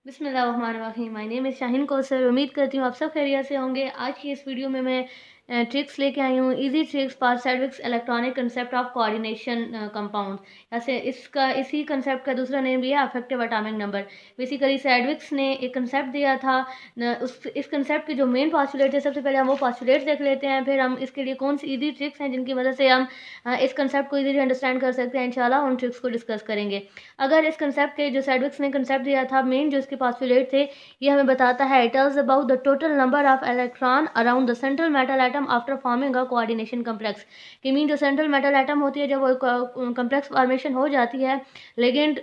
बिस्मिल्लाहिर्रहमानिर्रहीम। My name is Shaheen Kausar. उम्मीद करती हूँ आप सब खैरियत से होंगे। आज की इस वीडियो में मैं ट्रिक्स लेके आई हूँ, easy tricks for Sidgwick's electronic concept of coordination compound. ऐसे इसका इसी कंसेप्ट का दूसरा नेम भी है effective atomic number. Basically Sidgwick ने एक कंसेप्ट दिया था इस कंसेप्ट के जो मेन पॉस्टुलेट है, सबसे पहले हम वो पॉस्टुलेट्स देख लेते हैं, फिर हम इसके लिए कौन सी इजी ट्रिक्स हैं जिनकी वजह से हम इस कंसेप्ट को इजीली अंडरस्टैंड कर सकते हैं। इंशाल्लाह उन ट्रिक्स को डिस्कस करेंगे। अगर इस कंसेप्ट के जो सैडविक्स ने कंसेप्ट दिया था, मेन जो इसके पॉस्टुलेट थे, ये हमें बताता है it tells about the total number of electron around the central metal atom after forming a coordination complex. कि मीन जो सेंट्रल मेटल एटम होती है, जब वो कम्प्लेक्स फॉर्मेशन हो जाती है, लिगेंड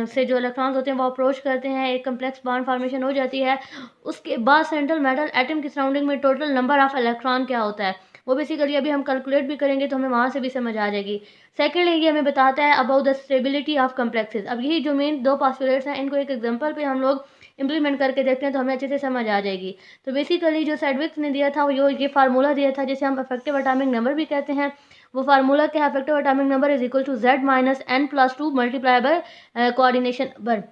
से जो इलेक्ट्रॉन्स होते हैं वो अप्रोच करते हैं, एक कम्प्लेक्स बॉन्ड फॉर्मेशन हो जाती है, उसके बाद सेंट्रल मेटल एटम की सराउंडिंग में टोटल नंबर ऑफ इलेक्ट्रॉन क्या होता है, वो बेसिकली अभी हम कैलकुलेट भी करेंगे तो हमें वहाँ से भी समझ आ जाएगी। सेकेंडली ये हमें बताता है about the stability of complexes. अब यही जो मेन दो पॉस्टुलेट्स हैं, इनको एक एग्जांपल पे हम लोग इंप्लीमेंट करके देखते हैं तो हमें अच्छे से समझ आ जाएगी। तो बेसिकली जो सैडविक्स ने दिया था वो ये फार्मूला दिया था जिसे हम इफेक्टिव एटॉमिक नंबर भी कहते हैं। वो फार्मूला क्या है? Effective atomic number is equal to Z minus n+2 multiply by coordination number.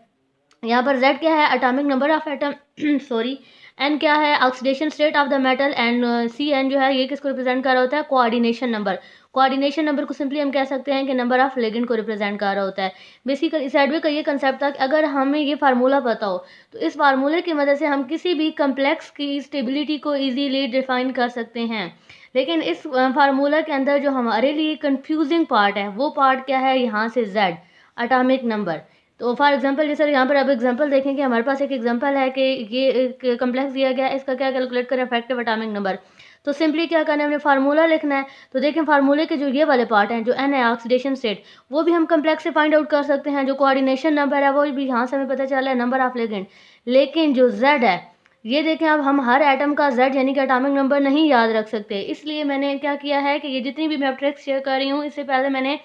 यहाँ पर Z क्या है? Atomic number of atom sorry. N क्या है? Oxidation state of the metal. And CN जो है ये किसको रिप्रेजेंट कर रहा होता है? Coordination number. कोऑर्डिनेशन नंबर को सिंपली हम कह सकते हैं कि नंबर ऑफ लिगेंड को रिप्रेजेंट कर रहा होता है। बेसिकली सैडविक का ये कंसेप्ट था कि अगर हमें ये फार्मूला पता हो तो इस फार्मूले की मदद से हम किसी भी कम्प्लेक्स की स्टेबिलिटी को इजीली डिफाइन कर सकते हैं। लेकिन इस फार्मूला के अंदर जो हमारे लिए कंफ्यूजिंग पार्ट है, वो पार्ट क्या है? यहाँ से Z एटॉमिक नंबर। तो फॉर एग्जांपल जैसे यहाँ पर अब एग्जांपल देखें कि हमारे पास एक एग्जांपल है कि ये एक कम्प्लेक्स दिया गया है, इसका क्या कैलकुलेट करें? Effective atomic number. तो सिंपली क्या करना है? हमने फार्मूला लिखना है। तो देखें फार्मूले के जो ये वाले पार्ट हैं, जो N है ऑक्सीडेशन स्टेट, वो भी हम कम्प्लेक्स से फाइंड आउट कर सकते हैं। जो कोऑर्डिनेशन नंबर है वो भी यहाँ से हमें पता चला है, नंबर ऑफ लिगेंड। लेकिन जो Z है, ये देखें, अब हम हर एटम का Z यानी कि एटॉमिक नंबर नहीं याद रख सकते। इसलिए मैंने क्या किया है कि ये जितनी भी मैं ट्रिक्स शेयर कर रही हूँ, इससे पहले मैंने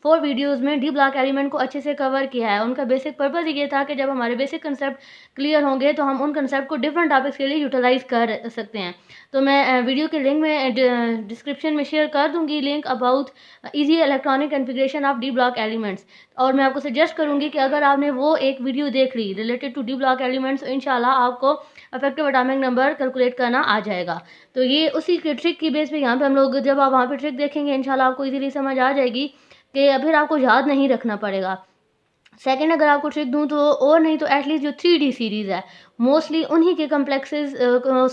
4 वीडियोस में डी ब्लॉक एलिमेंट को अच्छे से कवर किया है। उनका बेसिक पर्पस ये था कि जब हमारे बेसिक कंसेप्ट क्लियर होंगे तो हम उन कंसेप्ट को डिफरेंट टॉपिक्स के लिए यूटिलाइज कर सकते हैं। तो मैं वीडियो के लिंक में डिस्क्रिप्शन में शेयर कर दूंगी link about easy electronic configuration of D block elements. और मैं आपको सजेस्ट करूंगी कि अगर आपने वो एक वीडियो देख ली related to D block elements, तो इंशाल्लाह आपको इफेक्टिव एटॉमिक नंबर कैलकुलेट करना आ जाएगा। तो ये उसी के ट्रिक की बेस पे यहाँ पे हम लोग, जब आप वहाँ पे ट्रिक देखेंगे, इंशाल्लाह आपको इजीली समझ आ जाएगी कि फिर आपको याद नहीं रखना पड़ेगा। सेकंड अगर आपको ट्रिक दूं तो, और नहीं तो एटलीस्ट जो 3D सीरीज़ है, मोस्टली उन्हीं के कम्प्लेक्सेस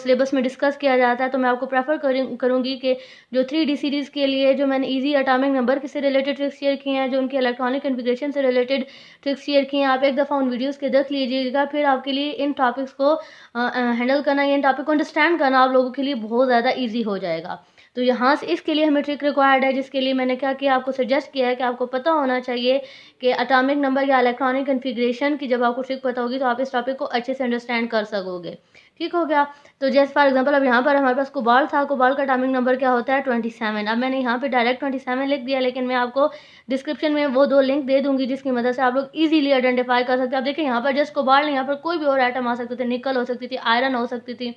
सिलेबस में डिस्कस किया जाता है। तो मैं आपको प्रेफर करूंगी कि जो 3D सीरीज़ के लिए जो मैंने इजी एटॉमिक नंबर से रिलेटेड ट्रिक्स शेयर किए हैं, जो उनके इलेक्ट्रॉनिक कॉन्फ़िगरेशन से रिलेटेड ट्रिक्स शेयर किए हैं, आप एक दफ़ा उन वीडियोज़ के देख लीजिएगा। फिर आपके लिए इन टॉपिक्स को हैंडल करना या इन टॉपिक को अंडरस्टैंड करना आप लोगों के लिए बहुत ज़्यादा ईजी हो जाएगा। तो यहाँ से इसके लिए हमें ट्रिक रिक्वायर्ड है, जिसके लिए मैंने क्या किया, आपको सजेस्ट किया है कि आपको पता होना चाहिए कि एटॉमिक नंबर या इलेक्ट्रॉनिक कॉन्फ़िगरेशन की जब आपको ट्रिक पता होगी तो आप इस टॉपिक को अच्छे से अंडरस्टैंड कर सकोगे। ठीक हो गया? तो जैसे फॉर एग्जांपल अब यहाँ पर हमारे पास कोबाल्ट था, कोबाल्ट का एटॉमिक नंबर क्या होता है? 27। अब मैंने यहाँ पे डायरेक्ट 27 लिख दिया, लेकिन मैं आपको डिस्क्रिप्शन में वो 2 लिंक दे दूँगी जिसकी मदद से आप लोग ईज़िली आइडेंटिफ़ाई कर सकते हैं। अब देखिए यहाँ पर जस्ट कोबाल्ट नहीं, यहाँ पर कोई भी और आइटम आ सकते थे, निकल हो सकती थी, आयरन हो सकती थी,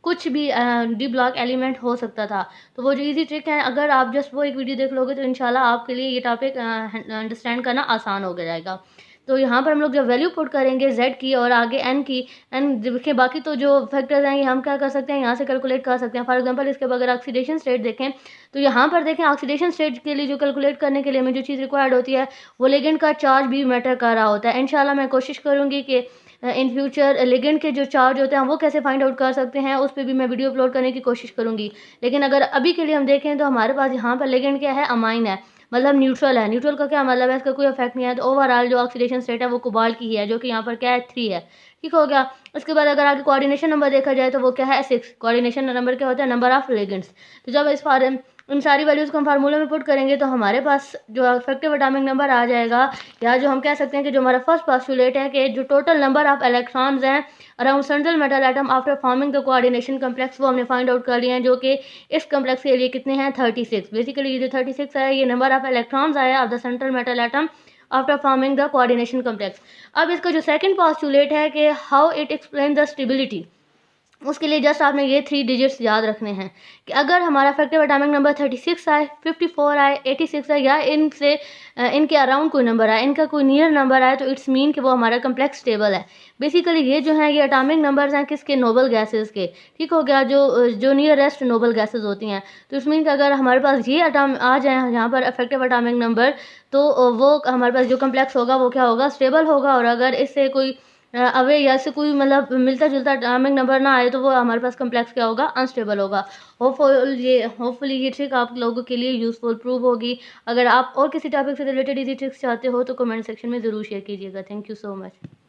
कुछ भी डी ब्लॉक एलिमेंट हो सकता था। तो वो जो ईज़ी ट्रिक है, अगर आप जस्ट वो एक वीडियो देख लोगे तो इंशाल्लाह आपके लिए ये टॉपिक अंडरस्टैंड करना आसान हो जाएगा। तो यहाँ पर हम लोग जब वैल्यू पुट करेंगे Z की और आगे N की, N देखिए बाकी तो जो फैक्टर्स हैं ये हम क्या कर सकते हैं, यहाँ से कैलकुलेट कर सकते हैं। फॉर एग्जांपल इसके अगर ऑक्सीडेशन स्टेट देखें तो यहाँ पर देखें ऑक्सीडेशन स्टेट के लिए जो कैलकुलेट करने के लिए हमें जो चीज़ रिक्वायर्ड होती है, वो लिगेंड का चार्ज भी मैटर कर रहा होता है। इंशाल्लाह मैं कोशिश करूँगी कि इन फ्यूचर लिगेंड के जो चार्ज होते हैं वो कैसे फाइंड आउट कर सकते हैं, उस पर भी मैं वीडियो अपलोड करने की कोशिश करूँगी। लेकिन अगर अभी के लिए हम देखें तो हमारे पास यहाँ पर लिगेंड क्या है? अमाइन है, मतलब न्यूट्रल है। न्यूट्रल का क्या मतलब है? इसका कोई इफेक्ट नहीं है। तो ओवरऑल जो ऑक्सीडेशन स्टेट है वो कोबाल्ट की ही है, जो कि यहाँ पर क्या है? 3 है। ठीक हो गया? उसके बाद अगर आगे कोऑर्डिनेशन नंबर देखा जाए तो वो क्या है? 6। कोऑर्डिनेशन नंबर क्या होता है? Number of ligands. तो जब इन सारी वैल्यूज़ को हम फार्मूले में पुट करेंगे तो हमारे पास जो इफेक्टिव एटॉमिक नंबर आ जाएगा, या जो हम कह सकते हैं कि जो हमारा फर्स्ट पोस्टुलेट है कि जो टोटल नंबर ऑफ इलेक्ट्रॉन्स हैं around central metal atom after forming the coordination complex, वो हमने फाइंड आउट कर लिए हैं, जो कि इस कम्प्लेक्स के लिए कितने हैं? 36। बेसिकली ये जो 36 है ये नंबर ऑफ इलेक्ट्रॉन्स आया of the central metal atom after forming the coordination complex. अब इसका जो सेकंड पोस्टुलेट है कि how it explain the stability, उसके लिए जस्ट आपने ये 3 डिजिट्स याद रखने हैं कि अगर हमारा इफेक्टिव एटॉमिक नंबर 36 आए, 54 आए, 86 आए या इनसे इनके अराउंड कोई नंबर आए, इनका कोई नियर नंबर आए, तो इट्स मीन कि वो हमारा कम्प्लेक्स स्टेबल है। बेसिकली ये जो है ये एटॉमिक नंबर्स हैं किसके, नोबल गैसेस के, ठीक हो गया, जो नियरेस्ट नोबल गैसेस होती हैं। तो इट्स मीन कि अगर हमारे पास ये एटॉम आ जाए यहाँ पर इफेक्टिव एटॉमिक नंबर, तो वो हमारे पास जो कम्प्लेक्स होगा वो क्या होगा, स्टेबल होगा। और अगर इससे कोई अवे या से कोई मतलब मिलता जुलता एटॉमिक नंबर ना आए, तो वो हमारे पास कम्प्लेक्स क्या होगा, अनस्टेबल होगा। होपफुली ये ट्रिक आप लोगों के लिए यूज़फुल प्रूव होगी। अगर आप और किसी टॉपिक से रिलेटेड इजी ट्रिक्स चाहते हो तो कमेंट सेक्शन में ज़रूर शेयर कीजिएगा। Thank you so much.